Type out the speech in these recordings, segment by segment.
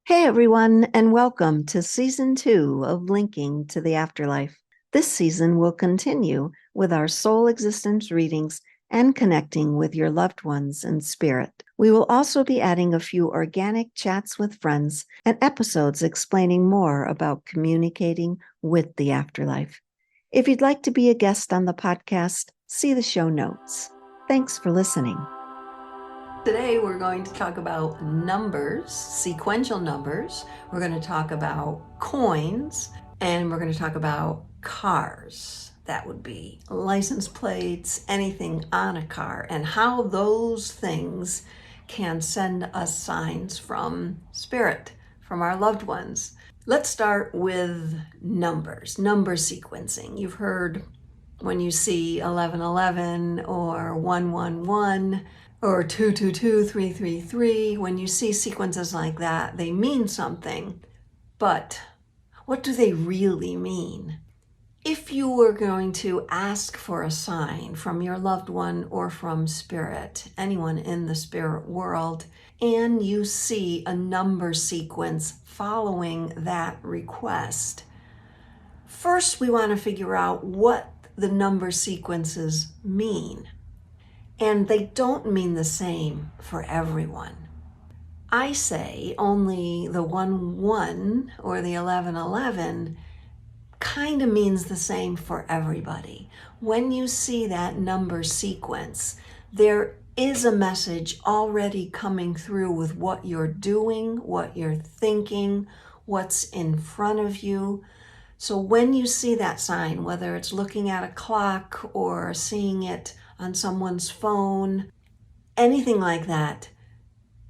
Hey everyone, and welcome to Season 2 of Linking to the Afterlife. This season will continue with our soul existence readings and connecting with your loved ones in spirit. We will also be adding a few organic chats with friends and episodes explaining more about communicating with the afterlife. If you'd like to be a guest on the podcast, see the show notes. Thanks for listening. Today we're going to talk about numbers, sequential numbers. We're going to talk about coins, and we're going to talk about cars. That would be license plates, anything on a car, and how those things can send us signs from spirit, from our loved ones. Let's start with numbers, number sequencing. You've heard when you see 1111 or 111, or 222, 333, when you see sequences like that, they mean something. But what do they really mean? If you were going to ask for a sign from your loved one or from spirit, anyone in the spirit world, and you see a number sequence following that request, first we want to figure out what the number sequences mean. And they don't mean the same for everyone. I say only the 1-1 or the 11-11 kind of means the same for everybody. When you see that number sequence, there is a message already coming through with what you're doing, what you're thinking, what's in front of you. So when you see that sign, whether it's looking at a clock or seeing it on someone's phone, anything like that,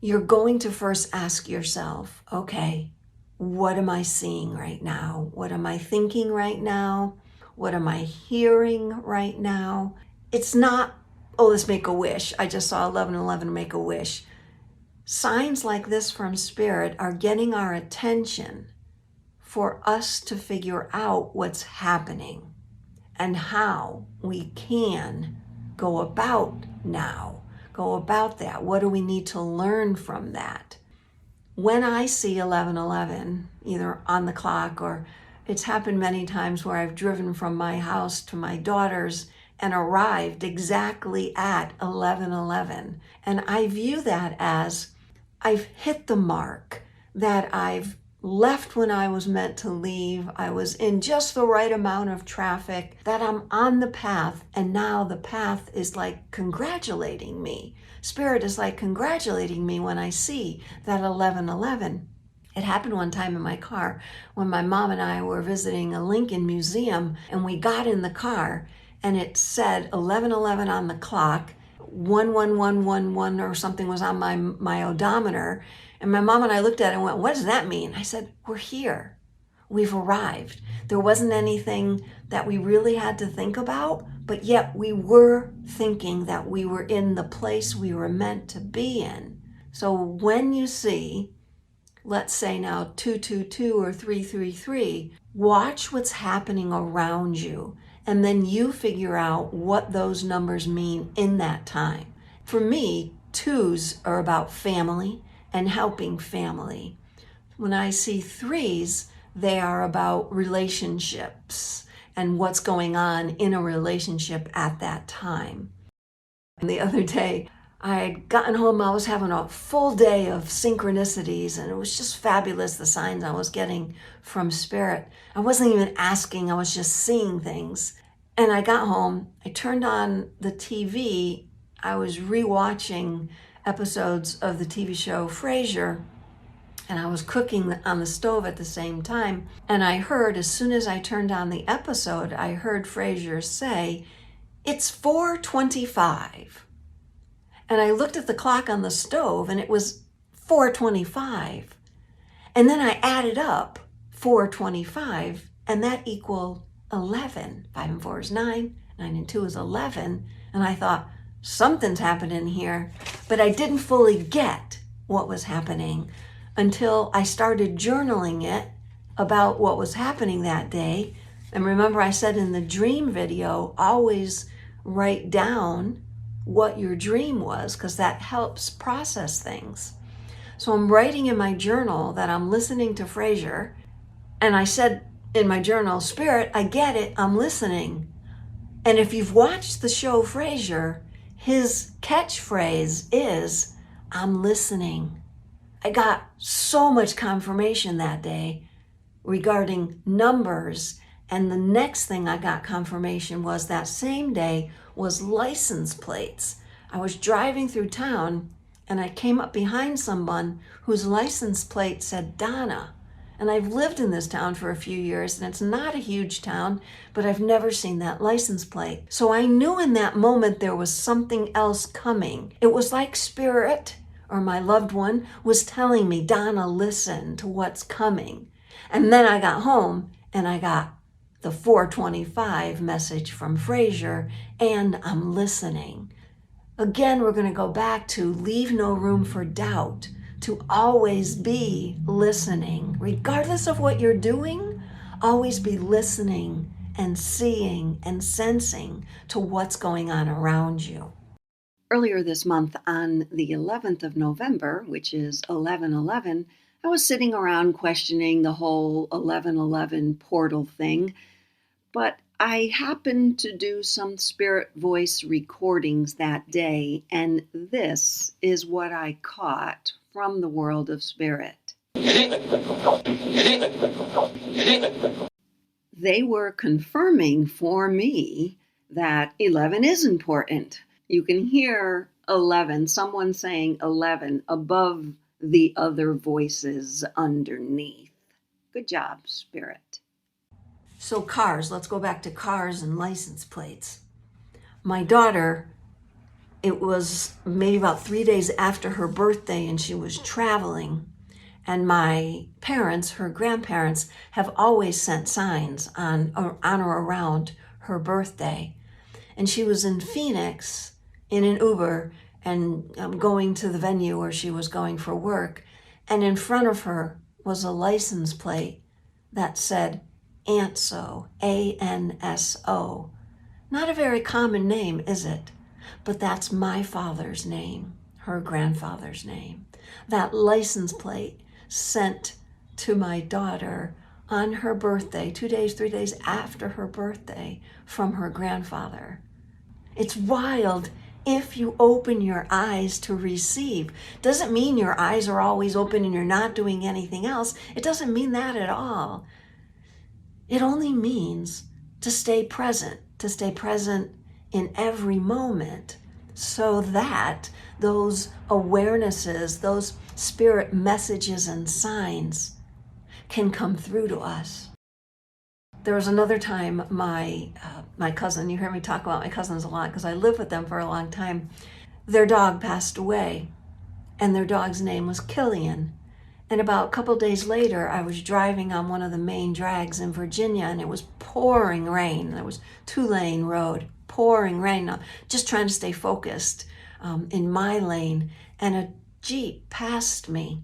you're going to first ask yourself, okay, what am I seeing right now? What am I thinking right now? What am I hearing right now? It's not, oh, let's make a wish. I just saw 1111 make a wish. Signs like this from spirit are getting our attention for us to figure out what's happening and how we can go about that. What do we need to learn from that? When I see 1111, either on the clock or it's happened many times where I've driven from my house to my daughter's and arrived exactly at 1111. And I view that as I've hit the mark, that I've left when I was meant to leave. I was in just the right amount of traffic, that I'm on the path, and now the path is like congratulating me. Spirit is like congratulating me when I see that 1111. It happened one time in my car when my mom and I were visiting a Lincoln museum, and we got in the car and it said 1111 on the clock, 11111 or something was on my odometer. And my mom and I looked at it and went, what does that mean? I said, we're here. We've arrived. There wasn't anything that we really had to think about, but yet we were thinking that we were in the place we were meant to be in. So when you see, let's say now 222 or 333, watch what's happening around you, and then you figure out what those numbers mean in that time. For me, twos are about family and helping family. When I see threes, they are about relationships and what's going on in a relationship at that time. And the other day, I had gotten home, I was having a full day of synchronicities, and it was just fabulous, the signs I was getting from spirit. I wasn't even asking, I was just seeing things. And I got home, I turned on the TV, I was rewatching episodes of the TV show Frasier, and I was cooking on the stove at the same time, and I heard, as soon as I turned on the episode, I heard Frasier say, it's 4:25. And I looked at the clock on the stove, and it was 4:25. And then I added up 4:25, and that equaled 11. 5 and 4 is 9, 9 and 2 is 11, and I thought, something's happening here, but I didn't fully get what was happening until I started journaling it about what was happening that day. And remember, I said in the dream video, always write down what your dream was, because that helps process things. So I'm writing in my journal that I'm listening to Fraser. And I said in my journal, Spirit, I get it, I'm listening. And if you've watched the show Frasier, his catchphrase is, I'm listening. I got so much confirmation that day regarding numbers. And the next thing I got confirmation was that same day was license plates. I was driving through town and I came up behind someone whose license plate said Donna. And I've lived in this town for a few years, and it's not a huge town, but I've never seen that license plate. So I knew in that moment there was something else coming. It was like Spirit, or my loved one, was telling me, Donna, listen to what's coming. And then I got home, and I got the 425 message from Fraser, and I'm listening. Again, we're going to go back to leave no room for doubt, to always be listening. Regardless of what you're doing, always be listening and seeing and sensing to what's going on around you. Earlier this month, on the 11th of November, which is 11/11, I was sitting around questioning the whole 11/11 portal thing, but I happened to do some spirit voice recordings that day, and this is what I caught from the world of spirit. They were confirming for me that 11 is important. You can hear 11, someone saying 11 above the other voices underneath. Good job, Spirit. So cars, let's go back to cars and license plates. My daughter, it was maybe about 3 days after her birthday and she was traveling. And my parents, her grandparents, have always sent signs on or around her birthday. And she was in Phoenix in an Uber and going to the venue where she was going for work. And in front of her was a license plate that said Anso, A-N-S-O. Not a very common name, is it? But that's my father's name, her grandfather's name. That license plate sent to my daughter on her birthday, 2 days, 3 days after her birthday, from her grandfather. It's wild if you open your eyes to receive. Doesn't mean your eyes are always open and you're not doing anything else. It doesn't mean that at all. It only means to stay present in every moment so that those awarenesses, those spirit messages and signs can come through to us. There was another time my cousin, you hear me talk about my cousins a lot because I lived with them for a long time, their dog passed away and their dog's name was Killian. And about a couple days later, I was driving on one of the main drags in Virginia and it was pouring rain. There was 2-lane road, pouring rain. I'm just trying to stay focused in my lane, and a Jeep passed me.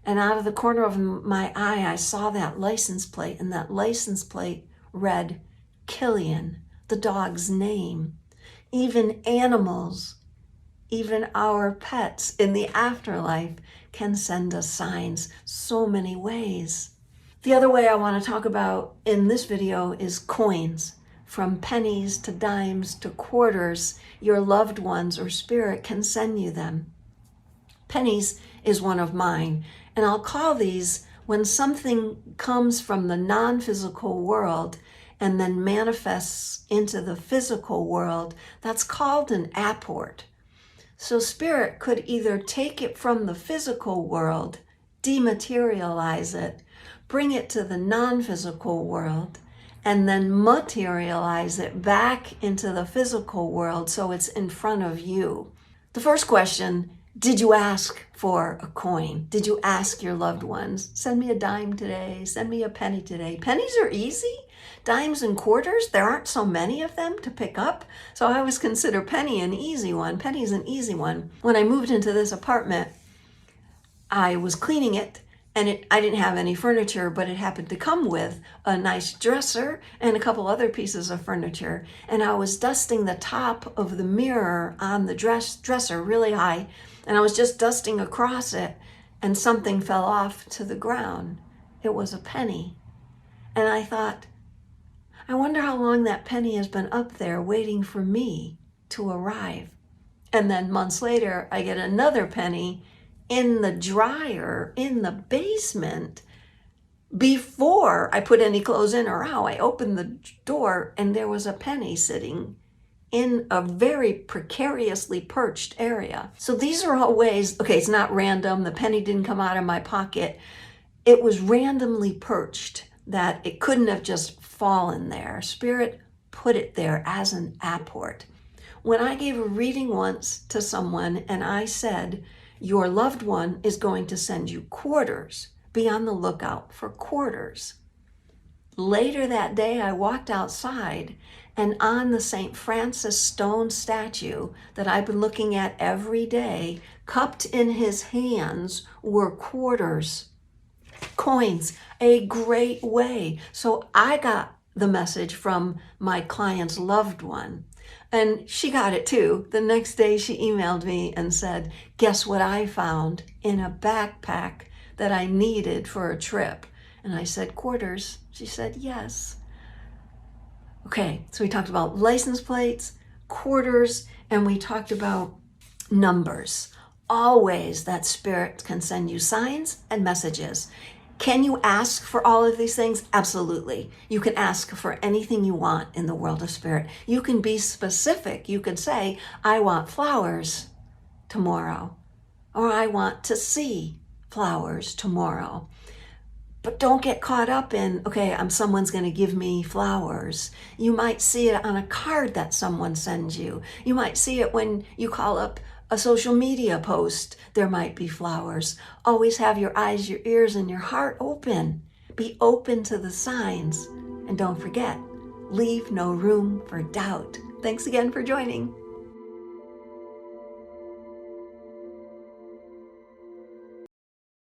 And out of the corner of my eye, I saw that license plate, and that license plate read Killian, the dog's name. Even animals, even our pets in the afterlife can send us signs so many ways. The other way I want to talk about in this video is coins. From pennies to dimes to quarters, your loved ones or spirit can send you them. Pennies is one of mine, and I'll call these when something comes from the non-physical world and then manifests into the physical world. That's called an apport. So spirit could either take it from the physical world, dematerialize it, bring it to the non-physical world, and then materialize it back into the physical world so it's in front of you. The first question, did you ask for a coin? Did you ask your loved ones, send me a dime today, send me a penny today? Pennies are easy. Dimes and quarters, there aren't so many of them to pick up. So I always consider penny an easy one. Penny's an easy one. When I moved into this apartment, I was cleaning it, and I didn't have any furniture, but it happened to come with a nice dresser and a couple other pieces of furniture. And I was dusting the top of the mirror on the dresser really high, and I was just dusting across it. and something fell off to the ground. It was a penny. And I thought, I wonder how long that penny has been up there waiting for me to arrive. And then months later, I get another penny in the dryer in the basement. Before I put any clothes in or out, I opened the door and there was a penny sitting in a very precariously perched area. So these are all ways, okay, it's not random. The penny didn't come out of my pocket. It was randomly perched, that it couldn't have just fallen there. Spirit put it there as an apport. When I gave a reading once to someone and I said, your loved one is going to send you quarters. Be on the lookout for quarters. Later that day, I walked outside, and on the St. Francis stone statue that I've been looking at every day, cupped in his hands were quarters, coins, a great way. So I got the message from my client's loved one, and she got it too. The next day she emailed me and said, guess what I found in a backpack that I needed for a trip? And I said, quarters. She said, yes. Okay, so we talked about license plates, quarters, and we talked about numbers. Always that spirit can send you signs and messages. Can you ask for all of these things? Absolutely. You can ask for anything you want in the world of spirit. You can be specific. You can say, I want flowers tomorrow, or I want to see flowers tomorrow. But don't get caught up in, okay, someone's going to give me flowers. You might see it on a card that someone sends you. You might see it when you call up a social media post. There might be flowers. Always have your eyes, your ears, and your heart open. Be open to the signs. And don't forget, leave no room for doubt. Thanks again for joining.